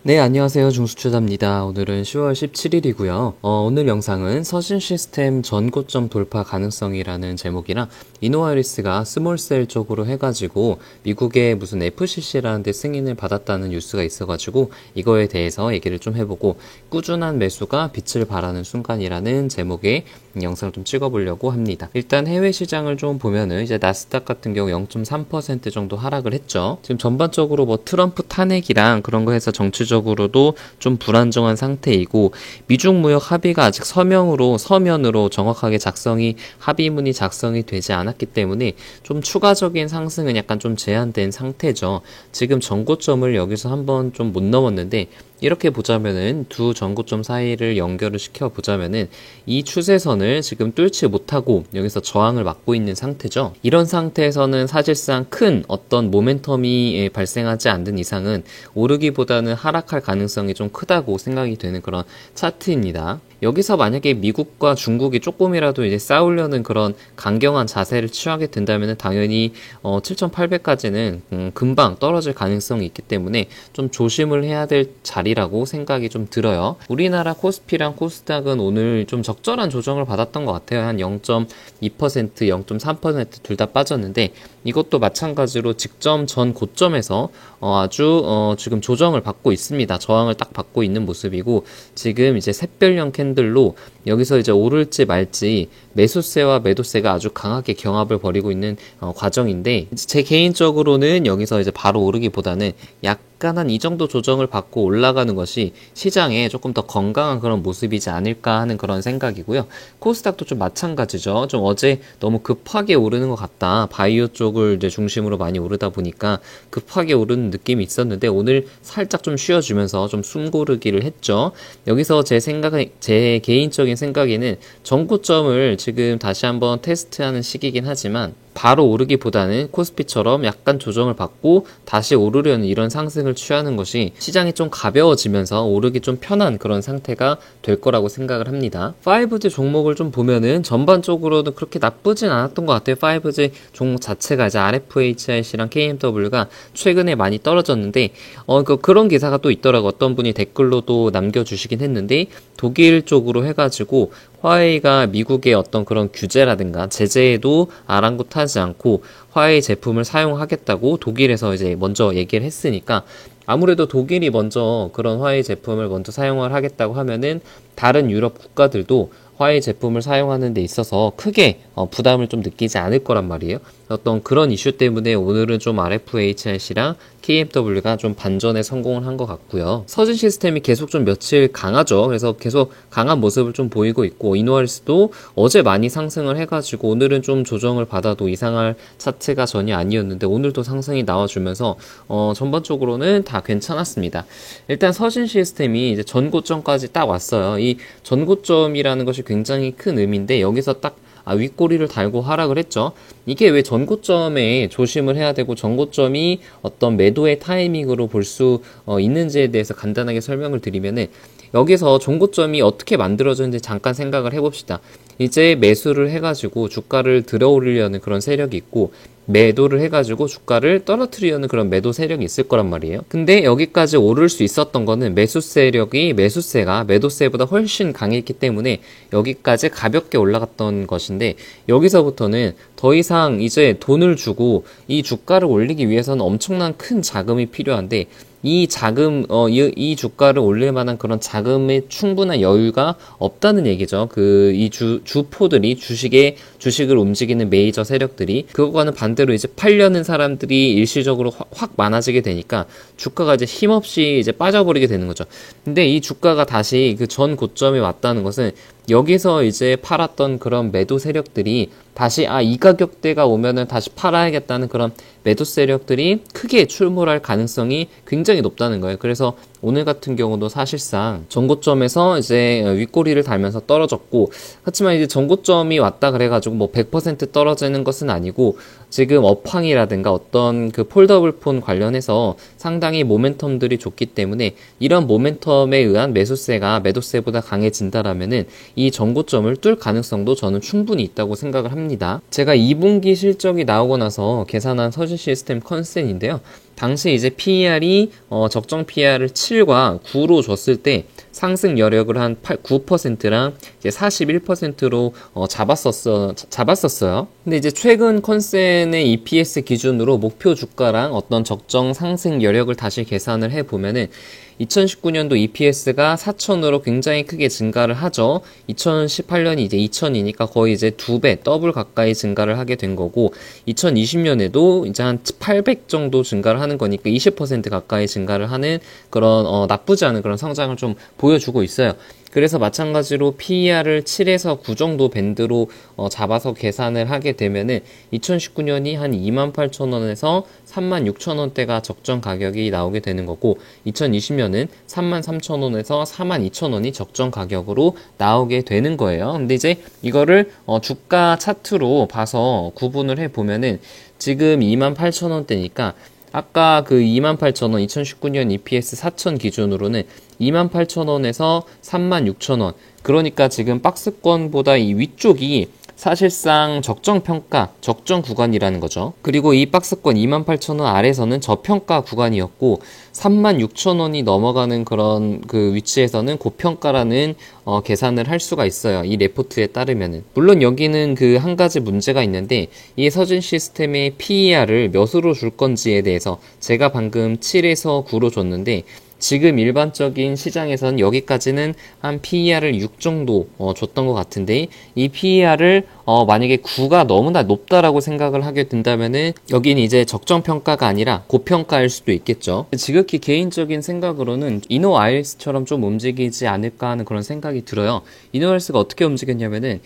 네, 안녕하세요. 중수투자입니다. 오늘은 10월 17일이고요. 오늘 영상은 서신 시스템 전고점 돌파 가능성이라는 제목이랑 이노아이리스가 스몰셀 쪽으로 해가지고 미국의 무슨 FCC라는 데 승인을 받았다는 뉴스가 있어가지고 이거에 대해서 얘기를 좀 해보고 꾸준한 매수가 빛을 발하는 순간이라는 제목의 영상을 좀 찍어보려고 합니다. 일단 해외 시장을 좀 보면은 이제 나스닥 같은 경우 0.3% 정도 하락을 했죠. 지금 전반적으로 뭐 트럼프 탄핵이랑 그런 거 해서 정치적으로도 좀 불안정한 상태이고 미중 무역 합의가 아직 서면으로 정확하게 합의문이 작성이 되지 않았기 때문에 좀 추가적인 상승은 약간 좀 제한된 상태죠. 지금 전고점을 여기서 한번 좀 못 넘었는데 이렇게 보자면은 두 전고점 사이를 연결을 시켜 보자면은 이 추세선을 지금 뚫지 못하고 여기서 저항을 맞고 있는 상태죠. 이런 상태에서는 사실상 큰 어떤 모멘텀이 발생하지 않는 이상은 오르기보다는 하락할 가능성이 좀 크다고 생각이 되는 그런 차트입니다. 여기서 만약에 미국과 중국이 조금이라도 이제 싸우려는 그런 강경한 자세를 취하게 된다면 당연히 7,800까지는 금방 떨어질 가능성이 있기 때문에 좀 조심을 해야 될 자리라고 생각이 좀 들어요. 우리나라 코스피랑 코스닥은 오늘 좀 적절한 조정을 받았던 것 같아요. 한 0.2%, 0.3% 둘 다 빠졌는데 이것도 마찬가지로 직전 전 고점에서 아주 지금 조정을 받고 있습니다. 저항을 딱 받고 있는 모습이고 지금 이제 샛별형 캔들로 여기서 이제 오를지 말지 매수세와 매도세가 아주 강하게 경합을 벌이고 있는 과정인데 제 개인적으로는 여기서 이제 바로 오르기보다는 약간 한 이 정도 조정을 받고 올라가는 것이 시장에 조금 더 건강한 그런 모습이지 않을까 하는 그런 생각이고요. 코스닥도 좀 마찬가지죠. 좀 어제 너무 급하게 오르는 것 같다. 바이오 쪽을 이제 중심으로 많이 오르다 보니까 급하게 오르는 느낌이 있었는데 오늘 살짝 좀 쉬어주면서 좀 숨고르기를 했죠. 여기서 제 개인적인 생각에는 전고점을 지금 다시 한번 테스트하는 시기이긴 하지만 바로 오르기보다는 코스피처럼 약간 조정을 받고 다시 오르려는 이런 상승을 취하는 것이 시장이 좀 가벼워지면서 오르기 좀 편한 그런 상태가 될 거라고 생각을 합니다. 5G 종목을 좀 보면은 전반적으로도 그렇게 나쁘진 않았던 것 같아요. 5G 종목 자체가 이제 RFHIC랑 KMW가 최근에 많이 떨어졌는데 그런 기사가 또 있더라고. 어떤 분이 댓글로도 남겨주시긴 했는데 독일 쪽으로 해가지고 화웨이가 미국의 어떤 그런 규제라든가 제재에도 아랑곳하지 않고 화웨이 제품을 사용하겠다고 독일에서 이제 먼저 얘기를 했으니까 아무래도 독일이 먼저 그런 화웨이 제품을 먼저 사용을 하겠다고 하면은 다른 유럽 국가들도 화웨이 제품을 사용하는 데 있어서 크게 부담을 좀 느끼지 않을 거란 말이에요. 어떤 그런 이슈 때문에 오늘은 좀 RFHIC랑 KMW가 좀 반전에 성공을 한 것 같고요. 서진 시스템이 계속 좀 며칠 강하죠. 그래서 계속 강한 모습을 좀 보이고 있고 이노아리스도 어제 많이 상승을 해가지고 오늘은 좀 조정을 받아도 이상할 차트가 전혀 아니었는데 오늘도 상승이 나와주면서 전반적으로는 다 괜찮았습니다. 일단 서진 시스템이 이제 전고점까지 딱 왔어요. 이 전고점이라는 것이 굉장히 큰 의미인데 여기서 딱 윗꼬리를 달고 하락을 했죠. 이게 왜 전고점에 조심을 해야 되고 전고점이 어떤 매도의 타이밍으로 볼 수 있는지에 대해서 간단하게 설명을 드리면은 여기서 전고점이 어떻게 만들어졌는지 잠깐 생각을 해봅시다. 이제 매수를 해가지고 주가를 들어올리려는 그런 세력이 있고 매도를 해가지고 주가를 떨어뜨리려는 그런 매도 세력이 있을 거란 말이에요. 근데 여기까지 오를 수 있었던 거는 매수세가 매도세보다 훨씬 강했기 때문에 여기까지 가볍게 올라갔던 것인데 여기서부터는 더 이상 이제 돈을 주고 이 주가를 올리기 위해서는 엄청난 큰 자금이 필요한데 이 주가를 올릴 만한 그런 자금의 충분한 여유가 없다는 얘기죠. 주포들이 주식을 움직이는 메이저 세력들이 그거와는 반대로 이제 팔려는 사람들이 일시적으로 확 많아지게 되니까 주가가 이제 힘없이 이제 빠져버리게 되는 거죠. 근데 이 주가가 다시 그 전 고점에 왔다는 것은 여기서 이제 팔았던 그런 매도 세력들이 다시 이 가격대가 오면은 다시 팔아야겠다는 그런 매도 세력들이 크게 출몰할 가능성이 굉장히 높다는 거예요. 그래서 오늘 같은 경우도 사실상 전고점에서 이제 윗꼬리를 달면서 떨어졌고 하지만 이제 전고점이 왔다 그래가지고 뭐 100% 떨어지는 것은 아니고 지금 업황이라든가 어떤 그 폴더블 폰 관련해서 상당히 모멘텀들이 좋기 때문에 이런 모멘텀에 의한 매도세보다 강해진다라면은 이 전고점을 뚫을 가능성도 저는 충분히 있다고 생각을 합니다. 제가 2분기 실적이 나오고 나서 계산한 서진 시스템 컨센인데요. 당시 이제 PER이 적정 PER을 7과 9로 줬을 때 상승 여력을 한 9%랑 이제 41%로 잡았었어요. 근데 이제 최근 컨센의 EPS 기준으로 목표 주가랑 어떤 적정 상승 여력을 다시 계산을 해 보면은 2019년도 EPS가 4,000으로 굉장히 크게 증가를 하죠. 2018년이 이제 2,000이니까 거의 이제 2배, 더블 가까이 증가를 하게 된 거고, 2020년에도 이제 한 800 정도 증가를 하는 거니까 20% 가까이 증가를 하는 그런 나쁘지 않은 그런 성장을 좀 보여주고 있어요. 그래서 마찬가지로 PER을 7에서 9 정도 밴드로 잡아서 계산을 하게 되면은 2019년이 한 28,000원에서 36,000원대가 적정 가격이 나오게 되는 거고, 2020년은 33,000원에서 42,000원이 적정 가격으로 나오게 되는 거예요. 근데 이제 이거를 주가 차트로 봐서 구분을 해 보면은 지금 28,000원대니까 아까 그 28,000원, 2019년 EPS 4,000 기준으로는 28,000원에서 36,000원. 그러니까 지금 박스권보다 이 위쪽이 사실상 적정 평가, 적정 구간이라는 거죠. 그리고 이 박스권 28,000원 아래서는 저평가 구간이었고 36,000원이 넘어가는 그런 그 위치에서는 고평가라는 계산을 할 수가 있어요. 이 레포트에 따르면은. 물론 여기는 그 한 가지 문제가 있는데 이 서진 시스템의 PER을 몇으로 줄 건지에 대해서 제가 방금 7에서 9로 줬는데 지금 일반적인 시장에서는 여기까지는 한 PER을 6 정도 줬던 것 같은데 이 PER을 만약에 9가 너무나 높다라고 생각을 하게 된다면은 여기는 이제 적정 평가가 아니라 고평가일 수도 있겠죠. 지극히 개인적인 생각으로는 이노아이리스처럼 좀 움직이지 않을까 하는 그런 생각이 들어요. 이노아이리스가 어떻게 움직였냐면은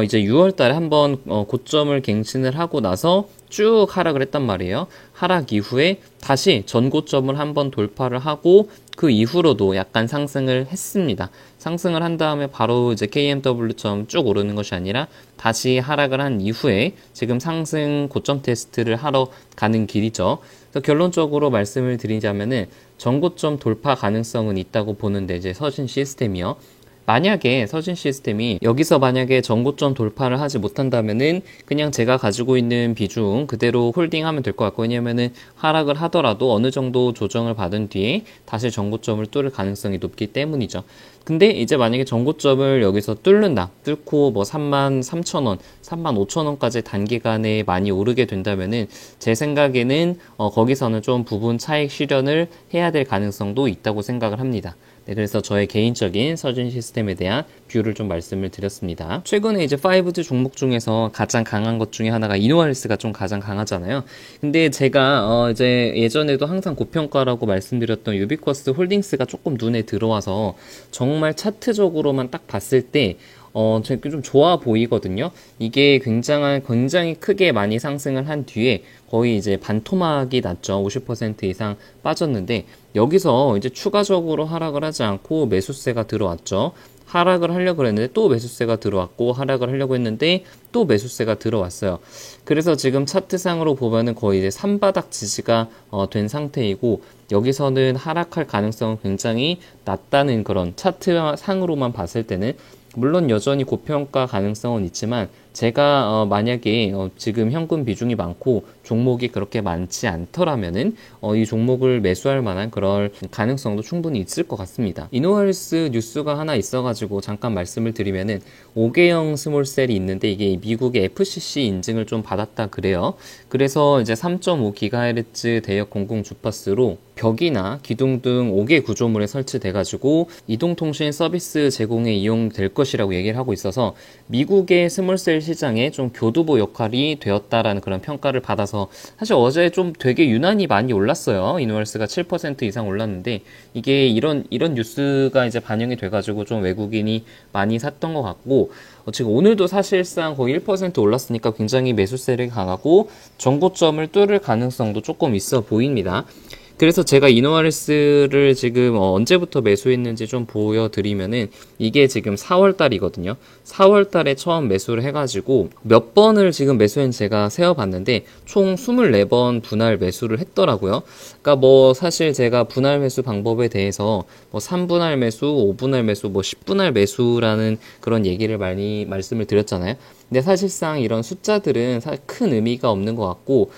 이제 6월 달에 한번 고점을 갱신을 하고 나서 쭉 하락을 했단 말이에요. 하락 이후에 다시 전고점을 한번 돌파를 하고 그 이후로도 약간 상승을 했습니다. 상승을 한 다음에 바로 이제 KMW처럼 쭉 오르는 것이 아니라 다시 하락을 한 이후에 지금 상승 고점 테스트를 하러 가는 길이죠. 그래서 결론적으로 말씀을 드리자면은 전고점 돌파 가능성은 있다고 보는데 이제 서진 시스템이요. 만약에 서진 시스템이 여기서 만약에 전고점 돌파를 하지 못한다면은 그냥 제가 가지고 있는 비중 그대로 홀딩하면 될 것 같고, 왜냐면은 하락을 하더라도 어느 정도 조정을 받은 뒤에 다시 전고점을 뚫을 가능성이 높기 때문이죠. 근데 이제 만약에 전고점을 여기서 뚫고 뭐 33,000원, 35,000원까지 단기간에 많이 오르게 된다면은 제 생각에는 거기서는 좀 부분 차익 실현을 해야 될 가능성도 있다고 생각을 합니다. 네, 그래서 저의 개인적인 서진 시스템에 대한 뷰를 좀 말씀을 드렸습니다. 최근에 이제 5G 종목 중에서 가장 강한 것 중에 하나가 이노아리스가 좀 가장 강하잖아요. 근데 제가 이제 예전에도 항상 고평가라고 말씀드렸던 유비쿼스 홀딩스가 조금 눈에 들어와서 정말 차트적으로만 딱 봤을 때 되게 좀 좋아 보이거든요. 이게 굉장히 크게 많이 상승을 한 뒤에 거의 이제 반토막이 났죠. 50% 이상 빠졌는데 여기서 이제 추가적으로 하락을 하지 않고 매수세가 들어왔죠. 하락을 하려고 했는데 또 매수세가 들어왔고, 하락을 하려고 했는데 또 매수세가 들어왔어요. 그래서 지금 차트상으로 보면은 거의 이제 산바닥 지지가 된 상태이고, 여기서는 하락할 가능성은 굉장히 낮다는 그런 차트상으로만 봤을 때는, 물론 여전히 고평가 가능성은 있지만 제가 만약에 지금 현금 비중이 많고 종목이 그렇게 많지 않더라면은 이 종목을 매수할 만한 그럴 가능성도 충분히 있을 것 같습니다. 이노아리스 뉴스가 하나 있어가지고 잠깐 말씀을 드리면은 5개형 스몰셀이 있는데 이게 미국의 FCC 인증을 좀 받았다 그래요. 그래서 이제 3.5GHz 대역 공공 주파수로 벽이나 기둥 등 5개 구조물에 설치돼가지고 이동통신 서비스 제공에 이용될 것이라고 얘기를 하고 있어서 미국의 스몰셀 시장에 좀 교두보 역할이 되었다라는 그런 평가를 받아서, 사실 어제 좀 되게 유난히 많이 올랐어요. 이노알스가 7% 이상 올랐는데 이게 이런 뉴스가 이제 반영이 돼가지고 좀 외국인이 많이 샀던 것 같고, 지금 오늘도 사실상 거의 1% 올랐으니까 굉장히 매수세를 강하고 전고점을 뚫을 가능성도 조금 있어 보입니다. 그래서 제가 이노아리스를 지금 언제부터 매수했는지 좀 보여드리면은 이게 지금 4월달이거든요. 4월달에 처음 매수를 해가지고 몇 번을 지금 매수했는지 제가 세어봤는데 총 24번 분할 매수를 했더라고요. 그러니까 뭐 사실 제가 분할 매수 방법에 대해서 뭐 3분할 매수, 5분할 매수, 뭐 10분할 매수라는 그런 얘기를 많이 말씀을 드렸잖아요. 근데 사실상 이런 숫자들은 큰 의미가 없는 것 같고,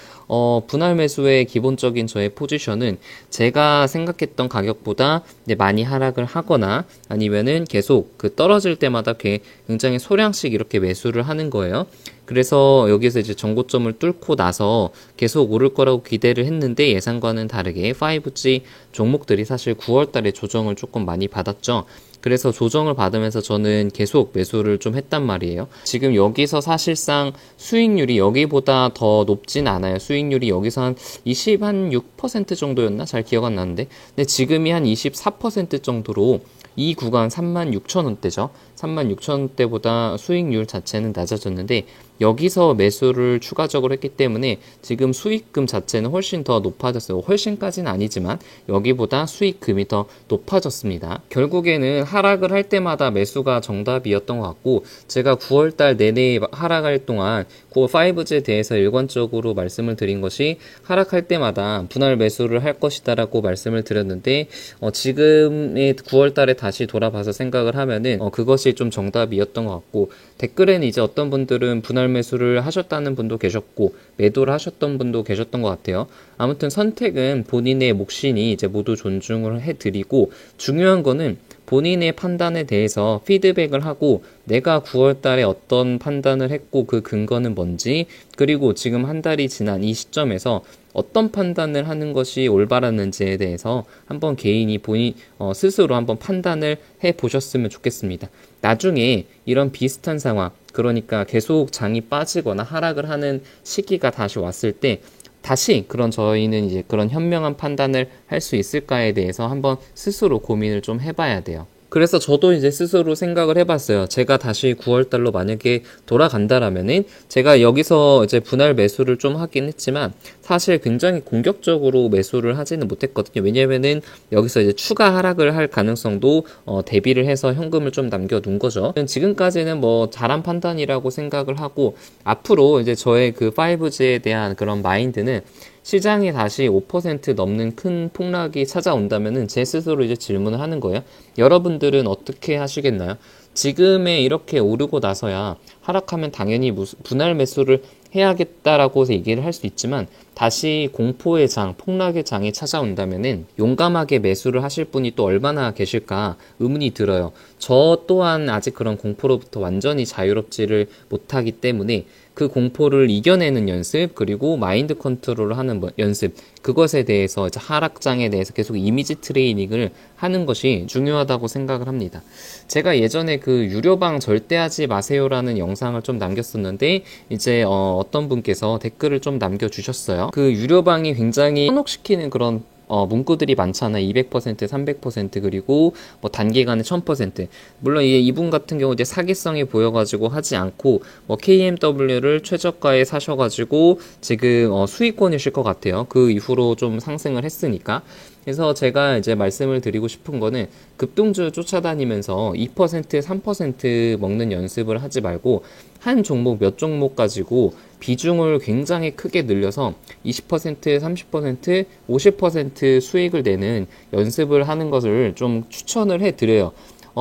분할 매수의 기본적인 저의 포지션은 제가 생각했던 가격보다 이제 많이 하락을 하거나 아니면은 계속 그 떨어질 때마다 굉장히 소량씩 이렇게 매수를 하는 거예요. 그래서 여기서 이제 전고점을 뚫고 나서 계속 오를 거라고 기대를 했는데 예상과는 다르게 5G 종목들이 사실 9월 달에 조정을 조금 많이 받았죠. 그래서 조정을 받으면서 저는 계속 매수를 좀 했단 말이에요. 지금 여기서 사실상 수익률이 여기보다 더 높진 않아요. 수익률이 여기서 한 26% 정도였나? 잘 기억 안 나는데. 근데 지금이 한 24% 정도로 이 구간 36,000원대죠. 36,000원대보다 수익률 자체는 낮아졌는데 여기서 매수를 추가적으로 했기 때문에 지금 수익금 자체는 훨씬 더 높아졌어요. 훨씬까지는 아니지만 여기보다 수익금이 더 높아졌습니다. 결국에는 하락을 할 때마다 매수가 정답이었던 것 같고 제가 9월달 내내 하락할 동안 5G에 대해서 일관적으로 말씀을 드린 것이 하락할 때마다 분할 매수를 할 것이다 라고 말씀을 드렸는데 지금의 9월달에 다시 돌아봐서 생각을 하면은 그것이 좀 정답이었던 것 같고 댓글에는 이제 어떤 분들은 분할 매수를 하셨다는 분도 계셨고 매도를 하셨던 분도 계셨던 것 같아요. 아무튼 선택은 본인의 몫이니 이제 모두 존중을 해드리고 중요한 거는 본인의 판단에 대해서 피드백을 하고 내가 9월 달에 어떤 판단을 했고 그 근거는 뭔지 그리고 지금 한 달이 지난 이 시점에서 어떤 판단을 하는 것이 올바랐는지에 대해서 한번 개인이 본인 스스로 한번 판단을 해 보셨으면 좋겠습니다. 나중에 이런 비슷한 상황 그러니까 계속 장이 빠지거나 하락을 하는 시기가 다시 왔을 때 다시 저희는 이제 그런 현명한 판단을 할 수 있을까에 대해서 한번 스스로 고민을 좀 해봐야 돼요. 그래서 저도 이제 스스로 생각을 해봤어요. 제가 다시 9월달로 만약에 돌아간다라면은 제가 여기서 이제 분할 매수를 좀 하긴 했지만 사실 굉장히 공격적으로 매수를 하지는 못했거든요. 왜냐면은 여기서 이제 추가 하락을 할 가능성도 대비를 해서 현금을 좀 남겨둔 거죠. 지금까지는 뭐 잘한 판단이라고 생각을 하고 앞으로 이제 저의 그 5G에 대한 그런 마인드는 시장이 다시 5% 넘는 큰 폭락이 찾아온다면은 제 스스로 이제 질문을 하는 거예요. 여러분들은 어떻게 하시겠나요? 지금에 이렇게 오르고 나서야 하락하면 당연히 분할 매수를 해야겠다라고 얘기를 할 수 있지만 다시 공포의 장, 폭락의 장이 찾아온다면은 용감하게 매수를 하실 분이 또 얼마나 계실까 의문이 들어요. 저 또한 아직 그런 공포로부터 완전히 자유롭지를 못하기 때문에 그 공포를 이겨내는 연습 그리고 마인드 컨트롤을 하는 연습 그것에 대해서 이제 하락장에 대해서 계속 이미지 트레이닝을 하는 것이 중요하다고 생각을 합니다. 제가 예전에 그 유료방 절대 하지 마세요라는 영상을 좀 남겼었는데 이제 어떤 분께서 댓글을 좀 남겨주셨어요. 그 유료방이 굉장히 현혹시키는 그런 문구들이 많잖아요. 200%, 300% 그리고 뭐 단기간에 1000%. 물론 이분 같은 경우 이제 사기성이 보여가지고 하지 않고 뭐 KMW를 최저가에 사셔가지고 지금 수익권이실 것 같아요. 그 이후로 좀 상승을 했으니까. 그래서 제가 이제 말씀을 드리고 싶은 거는 급등주 쫓아다니면서 2%, 3% 먹는 연습을 하지 말고 한 종목 몇 종목 가지고 비중을 굉장히 크게 늘려서 20%, 30%, 50% 수익을 내는 연습을 하는 것을 좀 추천을 해드려요.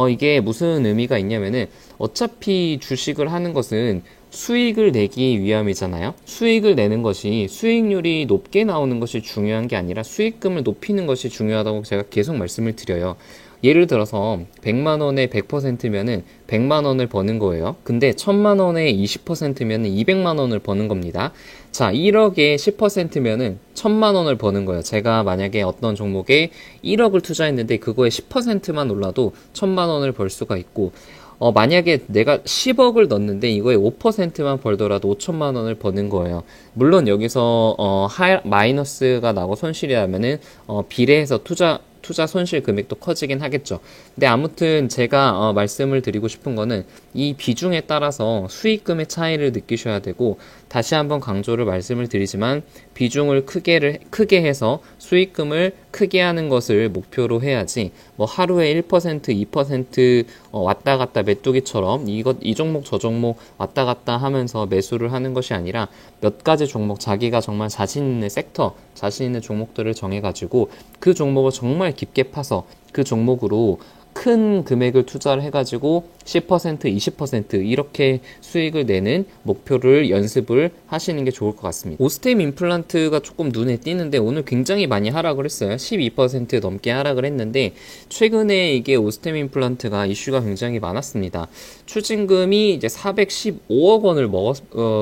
이게 무슨 의미가 있냐면은 어차피 주식을 하는 것은 수익을 내기 위함이잖아요. 수익을 내는 것이 수익률이 높게 나오는 것이 중요한 게 아니라 수익금을 높이는 것이 중요하다고 제가 계속 말씀을 드려요. 예를 들어서 100만원에 100%면은 100만원을 버는 거예요. 근데 1000만원에 20%면은 200만원을 버는 겁니다. 자, 1억에 10%면은 1000만원을 버는 거예요. 제가 만약에 어떤 종목에 1억을 투자했는데 그거에 10%만 올라도 1000만원을 벌 수가 있고 만약에 내가 10억을 넣었는데 이거에 5%만 벌더라도 5천만 원을 버는 거예요. 물론 여기서 마이너스가 나고 손실이 나면은 비례해서 투자 손실 금액도 커지긴 하겠죠. 근데 아무튼 제가 말씀을 드리고 싶은 거는 이 비중에 따라서 수익금의 차이를 느끼셔야 되고 다시 한번 강조를 말씀을 드리지만 비중을 크게 해서 수익금을 크게 하는 것을 목표로 해야지 뭐 하루에 1%, 2% 왔다 갔다 메뚜기처럼 이 종목 저 종목 왔다 갔다 하면서 매수를 하는 것이 아니라 몇 가지 종목 자기가 정말 자신 있는 섹터, 자신 있는 종목들을 정해가지고 그 종목을 정말 깊게 파서 그 종목으로 큰 금액을 투자를 해가지고 10%, 20% 이렇게 수익을 내는 목표를 연습을 하시는 게 좋을 것 같습니다. 오스템 임플란트가 조금 눈에 띄는데 오늘 굉장히 많이 하락을 했어요. 12% 넘게 하락을 했는데 최근에 이게 오스템 임플란트가 이슈가 굉장히 많았습니다. 추징금이 이제 415억 원을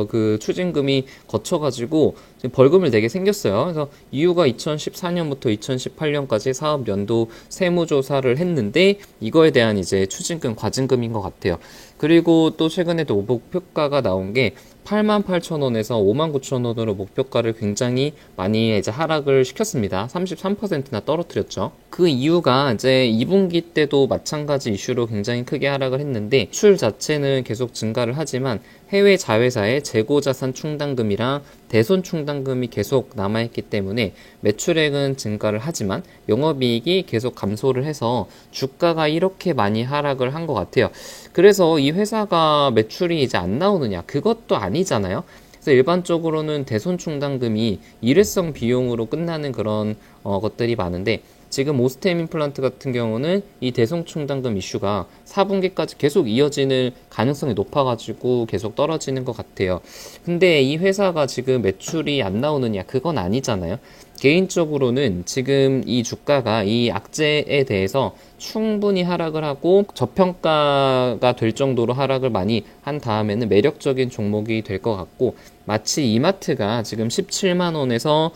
그 추징금이 거쳐가지고 벌금을 내게 생겼어요. 그래서 이유가 2014년부터 2018년까지 사업 연도 세무조사를 했는데 이거에 대한 이제 추징금, 과징금인 것 같아요. 그리고 또 최근에도 목표가가 나온 게 88,000원에서 59,000원으로 목표가를 굉장히 많이 이제 하락을 시켰습니다. 33%나 떨어뜨렸죠. 그 이유가 이제 2분기 때도 마찬가지 이슈로 굉장히 크게 하락을 했는데 수출 자체는 계속 증가를 하지만 해외 자회사의 재고자산 충당금이랑 대손 충당금이 계속 남아있기 때문에 매출액은 증가를 하지만 영업이익이 계속 감소를 해서 주가가 이렇게 많이 하락을 한 것 같아요. 그래서 이 회사가 매출이 이제 안 나오느냐? 그것도 아니잖아요. 그래서 일반적으로는 대손 충당금이 일회성 비용으로 끝나는 그런 것들이 많은데 지금 오스템 임플란트 같은 경우는 이 대손 충당금 이슈가 4분기까지 계속 이어지는 가능성이 높아가지고 계속 떨어지는 것 같아요. 근데 이 회사가 지금 매출이 안 나오느냐? 그건 아니잖아요. 개인적으로는 지금 이 주가가 이 악재에 대해서 충분히 하락을 하고 저평가가 될 정도로 하락을 많이 한 다음에는 매력적인 종목이 될 것 같고 마치 이마트가 지금 17만원에서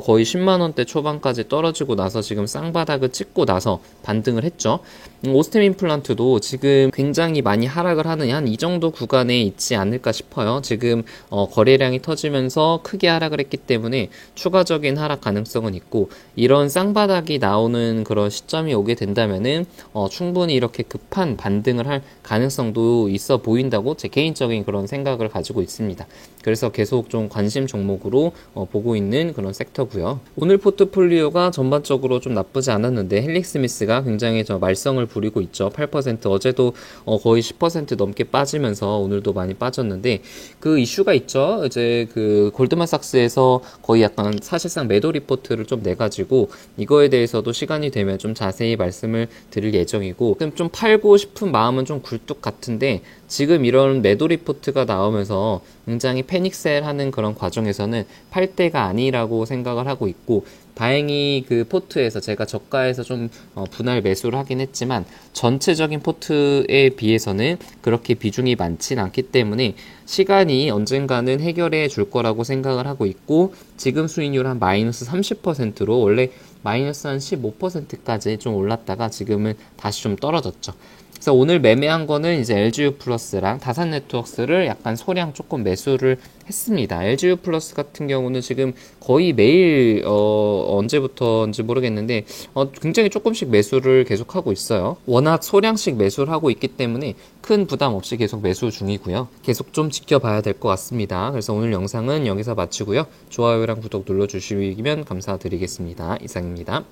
거의 10만원대 초반까지 떨어지고 나서 지금 쌍바닥을 찍고 나서 반등을 했죠. 오스템 임플란트도 지금 굉장히 많이 하락을 하는 한 이 정도 구간에 있지 않을까 싶어요. 지금 거래량이 터지면서 크게 하락을 했기 때문에 추가적인 하락 가능성은 있고 이런 쌍바닥이 나오는 그런 시점이 오게 된다면은 충분히 이렇게 급한 반등을 할 가능성도 있어 보인다고 제 개인적인 그런 생각을 가지고 있습니다. 그래서 계속 좀 관심 종목으로 보고 있는 그런 섹터고요. 오늘 포트폴리오가 전반적으로 좀 나쁘지 않았는데 헬릭스미스가 굉장히 말썽을 부리고 있죠. 8% 어제도 거의 10% 넘게 빠지면서 오늘도 많이 빠졌는데 그 이슈가 있죠. 이제 그 골드만삭스에서 거의 약간 사실상 매도 리포트를 좀 내가지고 이거에 대해서도 시간이 되면 좀 자세히 말씀을 드릴 예정이고 좀 팔고 싶은 마음은 좀 굴뚝 같은데 지금 이런 매도 리포트가 나오면서 굉장히 패닉셀 하는 그런 과정에서는 팔 때가 아니라고 생각을 하고 있고 다행히 그 포트에서 제가 저가에서 좀 분할 매수를 하긴 했지만 전체적인 포트에 비해서는 그렇게 비중이 많진 않기 때문에 시간이 언젠가는 해결해 줄 거라고 생각을 하고 있고 지금 수익률 한 마이너스 30%로 원래 마이너스 한 15%까지 좀 올랐다가 지금은 다시 좀 떨어졌죠. 그래서 오늘 매매한 거는 이제 LGU 플러스랑 다산 네트워크스를 약간 소량 조금 매수를 했습니다. LGU 플러스 같은 경우는 지금 거의 매일 언제부터인지 모르겠는데 굉장히 조금씩 매수를 계속하고 있어요. 워낙 소량씩 매수를 하고 있기 때문에 큰 부담 없이 계속 매수 중이고요. 계속 좀 지켜봐야 될 것 같습니다. 그래서 오늘 영상은 여기서 마치고요. 좋아요랑 구독 눌러주시면 감사드리겠습니다. 이상입니다.